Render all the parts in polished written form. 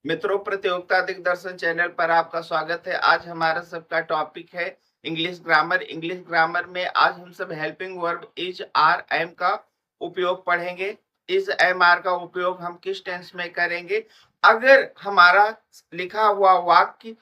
मित्रों, प्रतियोगिता दिग्दर्शन चैनल पर आपका स्वागत है। आज हमारा सबका टॉपिक है इंग्लिश ग्रामर। इंग्लिश ग्रामर में आज हम सब helping verb is, are, am का उपयोग पढ़ेंगे। इज, एम, आर का उपयोग हम किस टेंस में करेंगे? अगर हमारा लिखा हुआ वाक्य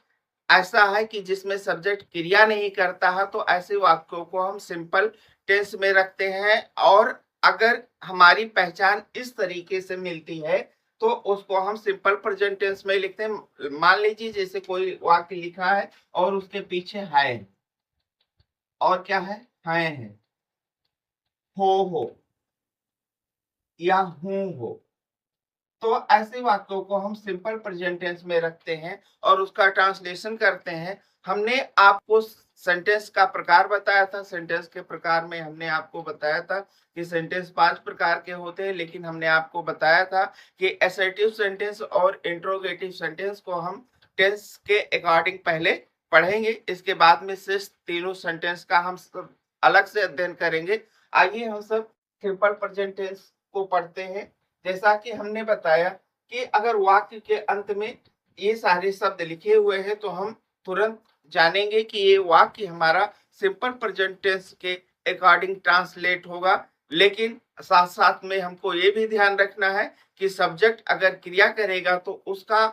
ऐसा है कि जिसमें सब्जेक्ट क्रिया नहीं करता है तो ऐसे वाक्यों को हम सिंपल टेंस में रखते हैं। और अगर हमारी पहचान इस तरीके से मिलती है तो उसको हम सिंपल प्रेजेंट टेंस में लिखते हैं। मान लीजिए जैसे कोई वाक्य लिखा है और उसके पीछे है और क्या है हो या हूं हो, तो ऐसे वाक्यों को हम सिंपल प्रेजेंट टेंस में रखते हैं और उसका ट्रांसलेशन करते हैं। हमने आपको सेंटेंस का प्रकार बताया था। सेंटेंस के प्रकार में हमने आपको बताया था कि सेंटेंस 5 प्रकार के होते हैं, लेकिन हमने आपको बताया था कि असर्टिव सेंटेंस और इंट्रोगेटिव सेंटेंस को हम टेंस के अकॉर्डिंग पहले पढ़ेंगे। इसके बाद में शेष तीनों सेंटेंस का हम सब अलग से अध्ययन करेंगे। आइए हम सब सिंपल प्रेजेंट टेंस को पढ़ते हैं। जैसा कि हमने बताया कि अगर वाक्य के अंत में ये सारे शब्द लिखे हुए हैं तो हम तुरंत जानेंगे कि ये वाक्य हमारा सिंपल प्रेजेंट टेंस के अकॉर्डिंग ट्रांसलेट होगा। लेकिन साथ साथ में हमको ये भी ध्यान रखना है कि सब्जेक्ट अगर क्रिया करेगा तो उसका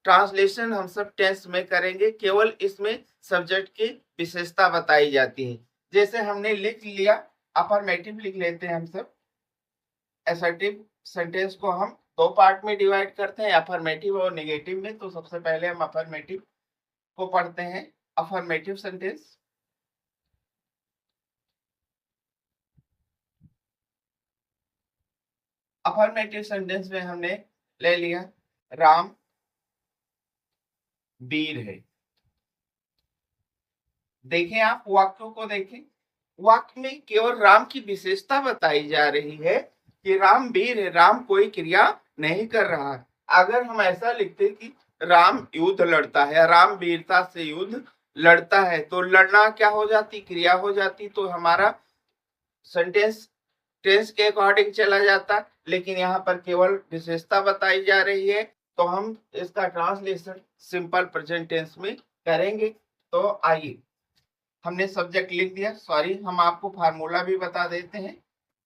ट्रांसलेशन हम सब टेंस में करेंगे। केवल इसमें सब्जेक्ट की विशेषता बताई जाती है। जैसे हमने लिख लिया, अफर्मेटिव लिख लेते हैं हम सब। असर्टिव सेंटेंस को हम दो पार्ट में डिवाइड करते हैं, अफर्मेटिव और नेगेटिव में। तो सबसे पहले हम अफर्मेटिव को पढ़ते हैं। अफर्मेटिव सेंटेंस, अफर्मेटिव सेंटेंस में हमने ले लिया राम वीर है। देखें, आप वाक्यों को देखें, वाक्य में केवल राम की विशेषता बताई जा रही है कि राम वीर है, राम कोई क्रिया नहीं कर रहा है। अगर हम ऐसा लिखते कि राम युद्ध लड़ता है, राम वीरता से युद्ध लड़ता है, तो लड़ना क्या हो जाती? क्रिया हो जाती। तो हमारा सेंटेंस टेंस के अकॉर्डिंग चला जाता। लेकिन यहाँ पर केवल विशेषता बताई जा रही है, तो हम इसका ट्रांसलेशन सिंपल प्रेजेंट टेंस में करेंगे। तो आइए, हमने सब्जेक्ट लिख दिया। सॉरी, हम आपको फार्मूला भी बता देते हैं।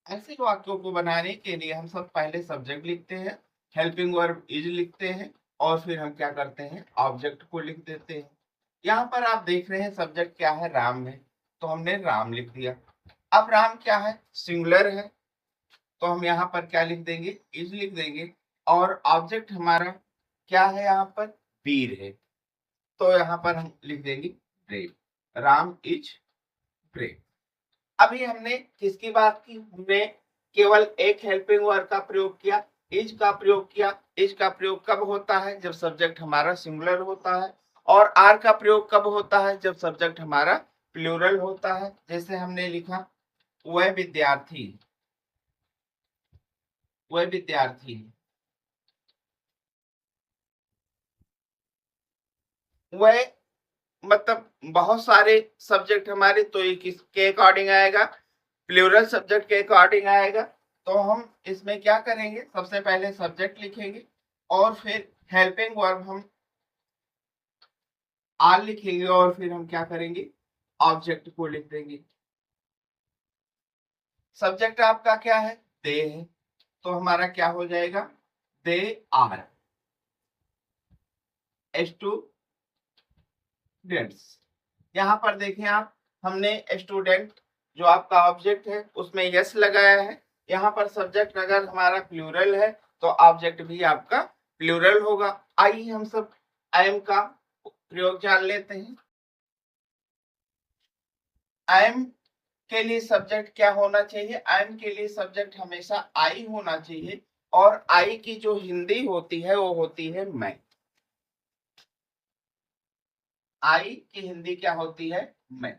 ऐसे वाक्यों को बनाने के लिए हम सब पहले सब्जेक्ट लिखते हैं, हेल्पिंग वर्ब इज लिखते हैं और फिर हम क्या करते हैं, ऑब्जेक्ट को लिख देते हैं। यहाँ पर आप देख रहे हैं सब्जेक्ट क्या है, राम है, तो हमने राम लिख दिया। अब राम क्या है, सिंगुलर है, तो हम यहाँ पर क्या लिख देंगे, इज लिख देंगे। और ऑब्जेक्ट हमारा क्या है, यहाँ पर वीर है, तो यहाँ पर हम लिख देंगे ब्रेव। Ram is brave. अभी हमने किसकी बात की? हमने केवल एक हेल्पिंग वर्ब का प्रयोग किया, इज का प्रयोग किया। इज का प्रयोग कब होता है? जब सब्जेक्ट हमारा सिंगुलर होता है। और आर का प्रयोग कब होता है? जब सब्जेक्ट हमारा प्लूरल होता है। जैसे हमने लिखा वह विद्यार्थी, वह विद्यार्थी, वह मतलब बहुत सारे सब्जेक्ट हमारे, तो ये किसके अकॉर्डिंग आएगा? प्लूरल सब्जेक्ट के अकॉर्डिंग आएगा। तो हम इसमें क्या करेंगे, सबसे पहले सब्जेक्ट लिखेंगे और फिर हेल्पिंग वर्ब हम आर लिखेंगे और फिर हम क्या करेंगे, ऑब्जेक्ट को लिख देंगे। सब्जेक्ट आपका क्या है? दे है, तो हमारा क्या हो जाएगा, दे आर स्टूडेंट्स। यहाँ पर देखें आप, हमने स्टूडेंट जो आपका ऑब्जेक्ट है उसमें यस लगाया है। यहाँ पर सब्जेक्ट अगर हमारा प्लूरल है तो ऑब्जेक्ट भी आपका प्लूरल होगा। आइए हम सब एम का प्रयोग जान लेते हैं। एम के लिए सब्जेक्ट क्या होना चाहिए? एम के लिए सब्जेक्ट हमेशा आई होना चाहिए। और आई की जो हिंदी होती है वो होती है मैं। आई की हिंदी क्या होती है? मैं।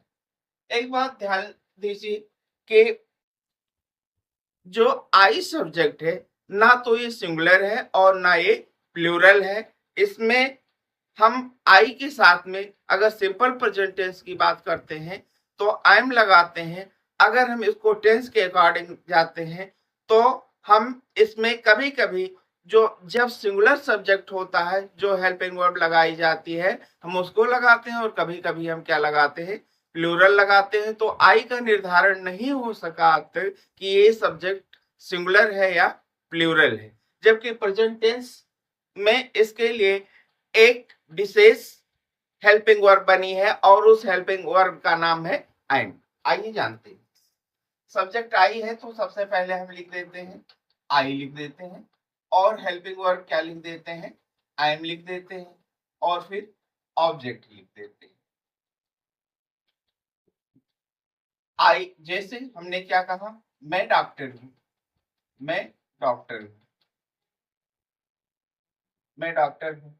एक बात ध्यान दीजिए कि जो आई सब्जेक्ट है, ना तो ये सिंगुलर है और ना ये प्लूरल है। इसमें हम आई के साथ में अगर सिंपल प्रेजेंट टेंस की बात करते हैं तो आई एम लगाते हैं। अगर हम इसको टेंस के अकॉर्डिंग जाते हैं तो हम इसमें कभी कभी जो जब सिंगुलर सब्जेक्ट होता है, जो हेल्पिंग वर्ब लगाई जाती है, हम उसको लगाते हैं, और कभी कभी हम क्या लगाते हैं, प्लूरल लगाते हैं। तो आई का निर्धारण नहीं हो सका अब तक कि ये सब्जेक्ट सिंगुलर है या प्लूरल है, जबकि प्रेजेंट टेंस में इसके लिए एक विशेष हेल्पिंग वर्ब बनी है, और उस हेल्पिंग वर्ब का नाम है एम। आइए जानते हैं। सब्जेक्ट आई है तो सबसे पहले हम लिख देते हैं, आई लिख देते हैं, और हेल्पिंग वर्ब क्या लिख देते हैं, एम लिख देते हैं, और फिर ऑब्जेक्ट लिख देते हैं। आई, जैसे हमने क्या कहा, मैं डॉक्टर हूं, मैं डॉक्टर हूं, मैं डॉक्टर हूं,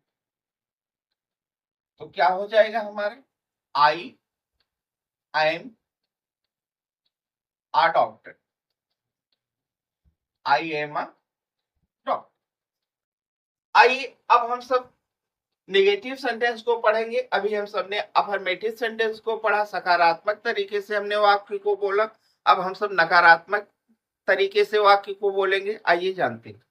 तो क्या हो जाएगा हमारा, I am a doctor, I am a doctor. आइए अब हम सब नेगेटिव सेंटेंस को पढ़ेंगे। अभी हम सबने अफर्मेटिव सेंटेंस को पढ़ा, सकारात्मक तरीके से हमने वाक्य को बोला। अब हम सब नकारात्मक तरीके से वाक्य को बोलेंगे। आइए जानते हैं।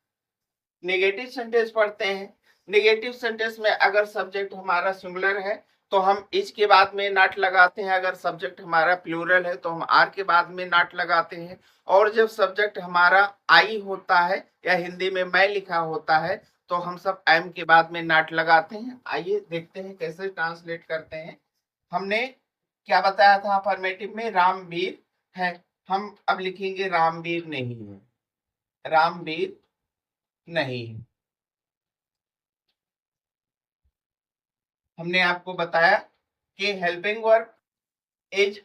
नेगेटिव सेंटेंस पढ़ते हैं। नेगेटिव सेंटेंस में अगर सब्जेक्ट हमारा सिंगुलर है तो हम इज के बाद में नॉट लगाते हैं। अगर सब्जेक्ट हमारा प्लूरल है तो हम आर के बाद में नॉट लगाते हैं। और जब सब्जेक्ट हमारा आई होता है या हिंदी में मैं लिखा होता है तो हम सब एम के बाद में नॉट लगाते हैं। आइए देखते हैं कैसे ट्रांसलेट करते हैं। हमने क्या बताया था अफर्मेटिव में, रामवीर है, हम अब लिखेंगे रामवीर नहीं है, रामवीर नहीं है। हमने आपको बताया कि helping verb is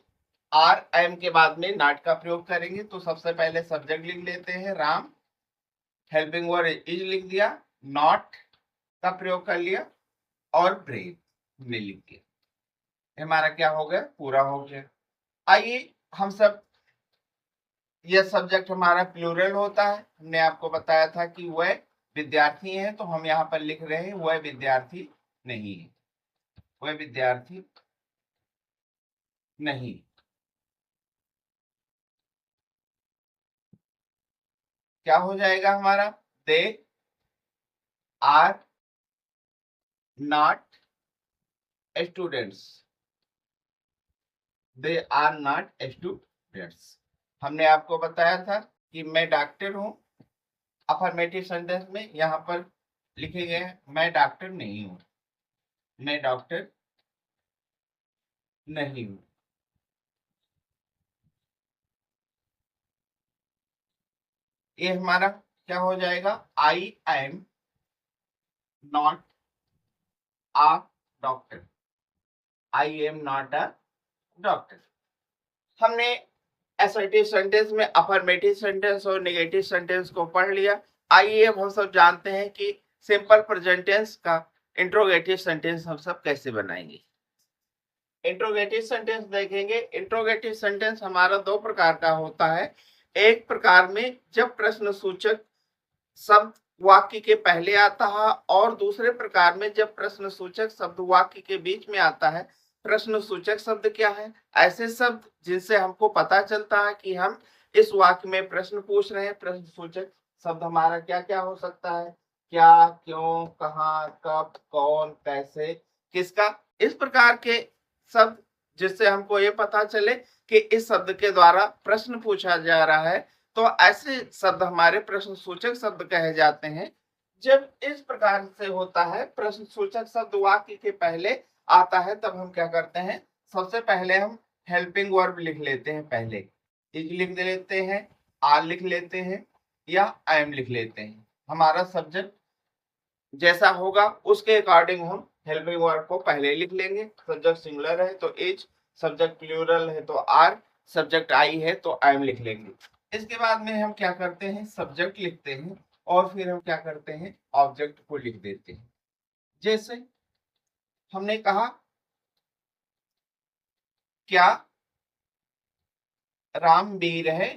are am के बाद में नॉट का प्रयोग करेंगे। तो सबसे पहले सब्जेक्ट लिख लेते हैं राम, हेल्पिंग वर्ब इज लिख दिया, नॉट का प्रयोग कर लिया, और ब्रेव हमने लिख दिया। हमारा क्या हो गया, पूरा हो गया। आइए हम सब, यह सब्जेक्ट हमारा प्लूरल होता है। हमने आपको बताया था कि वह विद्यार्थी है, तो हम यहाँ पर लिख रहे हैं वह विद्यार्थी नहीं है, वह विद्यार्थी नहीं। क्या हो जाएगा हमारा, they are not students, they are not students. हमने आपको बताया था कि मैं डॉक्टर हूं, अफर्मेटिव सेंटेंस में यहां पर लिखे गए हैं मैं डॉक्टर नहीं हूं, मैं डॉक्टर नहीं हूं। ये हमारा क्या हो जाएगा, I am not a doctor, I am not a doctor. हमने असर्टिव सेंटेंस में अफर्मेटिव सेंटेंस और नेगेटिव सेंटेंस को पढ़ लिया। आइए अब हम सब जानते हैं कि सिंपल प्रेजेंट टेंस का इंट्रोगेटिव सेंटेंस हम सब कैसे बनाएंगे। इंट्रोगेटिव सेंटेंस देखेंगे। इंट्रोगेटिव सेंटेंस हमारा दो प्रकार का होता है। एक प्रकार में जब प्रश्न सूचक शब्द वाक्य के पहले आता है, और दूसरे प्रकार में जब प्रश्न सूचक शब्द वाक्य के बीच में आता है। प्रश्न सूचक शब्द क्या है, ऐसे शब्द जिनसे हमको पता चलता है कि हम इस वाक्य में प्रश्न पूछ रहे हैं। प्रश्न सूचक शब्द हमारा क्या क्या हो सकता है, क्या, क्यों, कहाँ, कब, कौन, कैसे, किसका, इस प्रकार के शब्द जिससे हमको ये पता चले कि इस शब्द के द्वारा प्रश्न पूछा जा रहा है। तो ऐसे शब्द हमारे प्रश्न सूचक शब्द कहे जाते हैं। जब इस प्रकार से होता है, प्रश्न सूचक शब्द वाक्य के पहले आता है, तब हम क्या करते हैं, सबसे पहले हम हेल्पिंग वर्ब लिख लेते हैं। पहले इज लिख लेते हैं, आर लिख लेते हैं, या एम लिख लेते हैं। हमारा सब्जेक्ट जैसा होगा उसके अकॉर्डिंग हम हेल्पिंग वर्ब को पहले लिख लेंगे। सब्जेक्ट सिंगुलर है तो इज, सब्जेक्ट प्लूरल है तो आर, सब्जेक्ट आई है तो एम लिख लेंगे। इसके बाद में हम क्या करते हैं, सब्जेक्ट लिखते हैं, और फिर हम क्या करते हैं, ऑब्जेक्ट को लिख देते हैं। जैसे हमने कहा, क्या राम वीर है,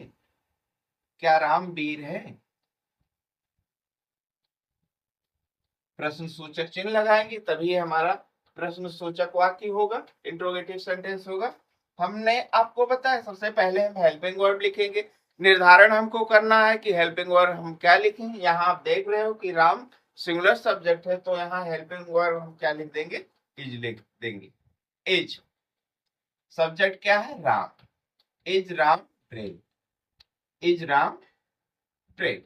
क्या राम वीर है, प्रश्न सूचक चिन्ह लगाएंगे तभी हमारा प्रश्न सूचक वाक्य होगा, इंट्रोगेटिव सेंटेंस होगा। हमने आपको बताया सबसे पहले हम हेल्पिंग वर्ब लिखेंगे। निर्धारण हमको करना है कि हेल्पिंग वर्ब हम क्या लिखें। यहाँ आप देख रहे हो कि राम सिंगुलर सब्जेक्ट है, तो यहाँ हेल्पिंग वर्ब हम क्या लिख देंगे, इज लिख देंगे। इज सब्जेक्ट क्या है, Ram. Is Ram brave, is Ram brave.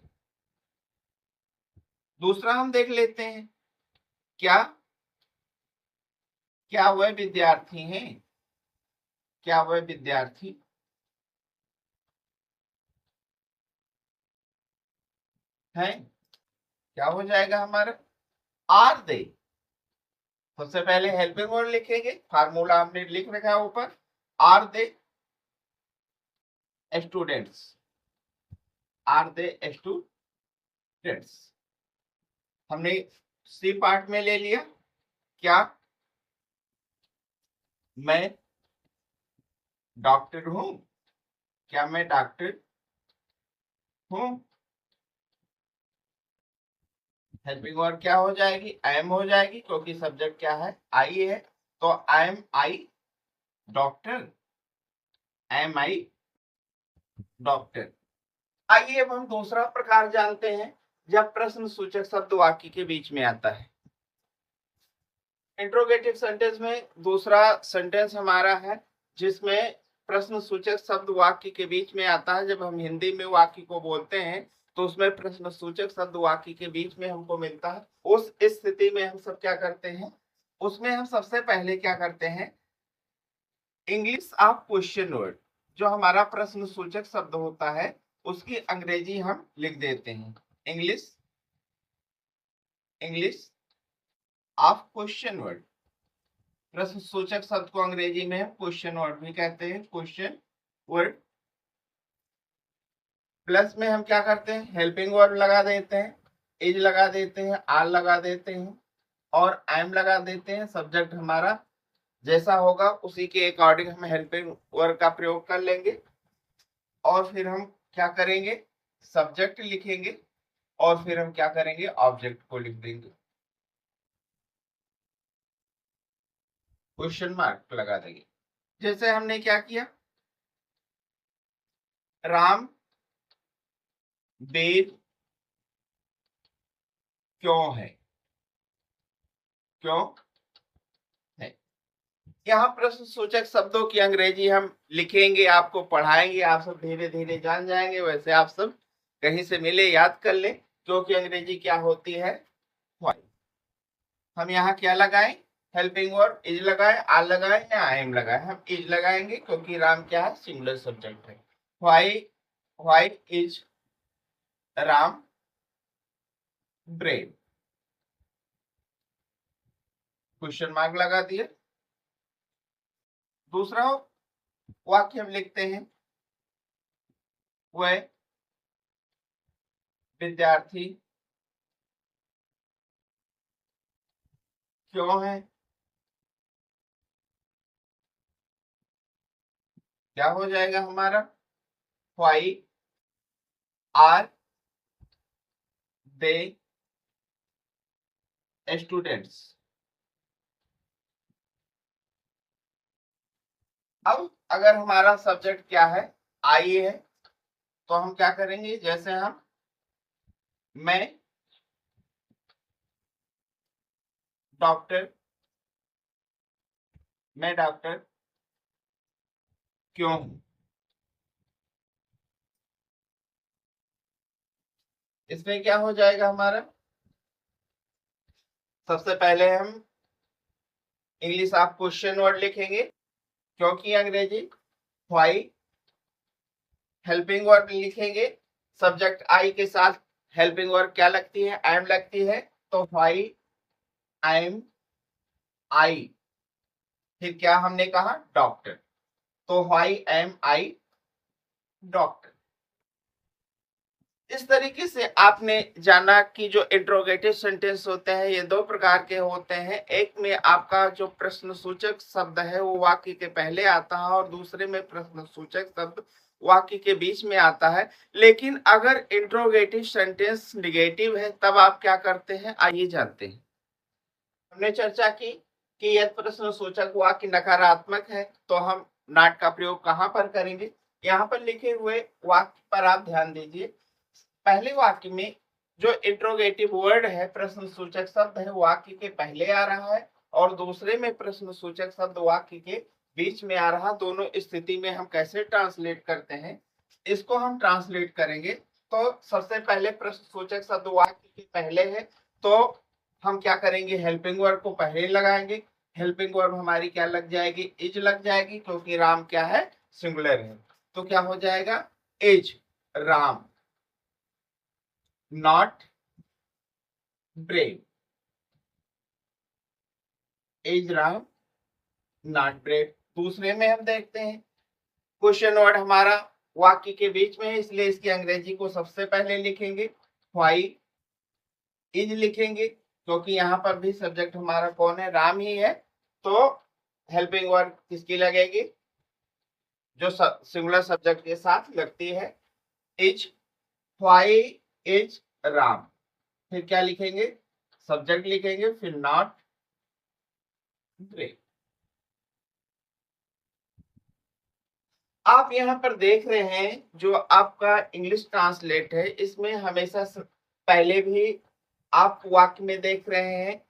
दूसरा हम देख लेते हैं, क्या क्या वह विद्यार्थी हैं, क्या वह विद्यार्थी हैं। क्या हो जाएगा हमारा, आर दे। सबसे पहले हेल्पिंग वर्ब लिखेंगे, फार्मूला हमने लिख रखा है ऊपर, are they students, are they students. हमने सी पार्ट में ले लिया, क्या मैं डॉक्टर हूं, क्या मैं डॉक्टर हूं। हेल्पिंग वर्ब क्या हो जाएगी, एम हो जाएगी, क्योंकि सब्जेक्ट क्या है, आई है। तो एम आई डॉक्टर, एम आई डॉक्टर। आइए अब हम दूसरा प्रकार जानते हैं, जब प्रश्न सूचक शब्द वाक्य के बीच में आता है। इंट्रोगेटिव सेंटेंस में दूसरा सेंटेंस हमारा है जिसमें प्रश्न सूचक शब्द वाक्य के बीच में आता है। जब हम हिंदी में वाक्य को बोलते हैं तो उसमें प्रश्न सूचक शब्द वाक्य के बीच में हमको मिलता है। उस स्थिति में हम सब क्या करते हैं, उसमें हम सबसे पहले क्या करते हैं, इंग्लिश ऑफ क्वेश्चन वर्ड, जो हमारा प्रश्न सूचक शब्द होता है उसकी अंग्रेजी हम लिख देते हैं। इंग्लिश ऑफ क्वेश्चन वर्ड, प्रश्न सूचक शब्द को अंग्रेजी में क्वेश्चन वर्ड भी कहते हैं, क्वेश्चन वर्ड। प्लस में हम क्या करते हैं, हेल्पिंग वर्ब लगा देते हैं, इज लगा देते हैं, आर लगा देते हैं और एम लगा देते हैं। सब्जेक्ट हमारा जैसा होगा उसी के अकॉर्डिंग हम हेल्पिंग वर्ब का प्रयोग कर लेंगे। और फिर हम क्या करेंगे, सब्जेक्ट लिखेंगे और फिर हम क्या करेंगे, ऑब्जेक्ट को लिख देंगे, क्वेश्चन मार्क लगा देंगे। जैसे हमने क्या किया, राम बेर क्यों है, क्यों है। यहाँ प्रश्न सूचक शब्दों की अंग्रेजी हम लिखेंगे, आपको पढ़ाएंगे, आप सब धीरे धीरे जान जाएंगे। वैसे आप सब कहीं से मिले याद कर ले, क्योंकि अंग्रेजी क्या होती है, व्हाई। हम यहाँ क्या लगाएं, हेल्पिंग वर्ब इज लगाए, आर लगाए या आई एम लगाए। हम इज लगाएंगे क्योंकि राम क्या है, सिंगुलर सब्जेक्ट है। Why is Ram brave, question mark लगा दिया। दूसरा वाक्य हम लिखते हैं, वह विद्यार्थी क्यों है। क्या हो जाएगा हमारा, व्हाई आर दे स्टूडेंट्स। अब अगर हमारा सब्जेक्ट क्या है, आई है, तो हम क्या करेंगे, जैसे हम मैं डॉक्टर, मैं डॉक्टर क्यों हूं। इसमें क्या हो जाएगा हमारा, सबसे पहले हम इंग्लिश ऑफ क्वेश्चन वर्ड लिखेंगे, क्योंकि अंग्रेजी, व्हाई हेल्पिंग वर्ब लिखेंगे, सब्जेक्ट आई के साथ हेल्पिंग वर्ब क्या लगती है, एम लगती है, तो व्हाई एम आई। फिर क्या हमने कहा, डॉक्टर, तो व्हाई एम आई डॉक्टर। इस तरीके से आपने जाना कि जो इंट्रोगेटिव सेंटेंस होते हैं ये दो प्रकार के होते हैं। एक में आपका जो प्रश्न सूचक शब्द है वो वाक्य के पहले आता है और दूसरे में प्रश्न सूचक शब्द वाक्य के बीच में आता है। लेकिन अगर इंट्रोगेटिव सेंटेंस निगेटिव है तब आप क्या करते हैं, आइए जानते हैं। हमने चर्चा की कि यदि प्रश्न सूचक वाक्य नकारात्मक है तो हम नॉट का प्रयोग कहां पर करेंगे, यहाँ पर लिखे हुए वाक्य पर आप ध्यान दीजिए। पहले वाक्य में जो इंट्रोगेटिव वर्ड है, प्रश्न सूचक शब्द है, वाक्य के पहले आ रहा है और दूसरे में प्रश्न सूचक शब्द वाक्य के बीच में आ रहा। दोनों स्थिति में हम कैसे ट्रांसलेट करते हैं, इसको हम ट्रांसलेट करेंगे। तो सबसे पहले प्रश्न सूचक शब्द वाक्य के पहले है, तो हम क्या करेंगे, हेल्पिंग वर्ब को पहले लगाएंगे। हेल्पिंग वर्ब हमारी क्या लग जाएगी, इज लग जाएगी, क्योंकि राम क्या है, सिंगुलर है। तो क्या हो जाएगा, is Ram not brave, is Ram not brave. दूसरे में हम देखते हैं, क्वेश्चन वर्ड हमारा वाक्य के बीच में है, इसलिए इसकी अंग्रेजी को सबसे पहले लिखेंगे, व्हाई। इज लिखेंगे क्योंकि यहाँ पर भी सब्जेक्ट हमारा कौन है, राम ही है। तो हेल्पिंग वर्ब किसकी लगेगी, जो सिंगुलर सब्जेक्ट के साथ लगती है, इज। व्हाई इज राम, फिर क्या लिखेंगे, सब्जेक्ट लिखेंगे, फिर नॉट ब्रेव। आप यहाँ पर देख रहे हैं जो आपका इंग्लिश ट्रांसलेट है, इसमें हमेशा पहले भी आप वाक्य में देख रहे हैं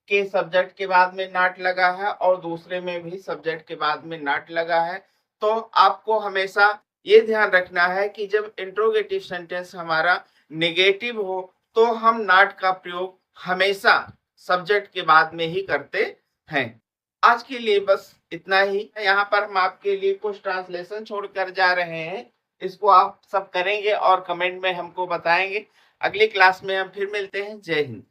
कि सब्जेक्ट के बाद में नॉट लगा है और दूसरे में भी सब्जेक्ट के बाद में नॉट लगा है। तो आपको हमेशा ये ध्यान रखना है कि जब इंट्रोगेटिव सेंटेंस हमारा नेगेटिव हो तो हम नॉट का प्रयोग हमेशा सब्जेक्ट के बाद में ही करते हैं। आज के लिए बस इतना ही। यहाँ पर हम आपके लिए कुछ ट्रांसलेशन छोड़कर जा रहे हैं, इसको आप सब करेंगे और कमेंट में हमको बताएंगे। अगली क्लास में हम फिर मिलते हैं। जय हिंद।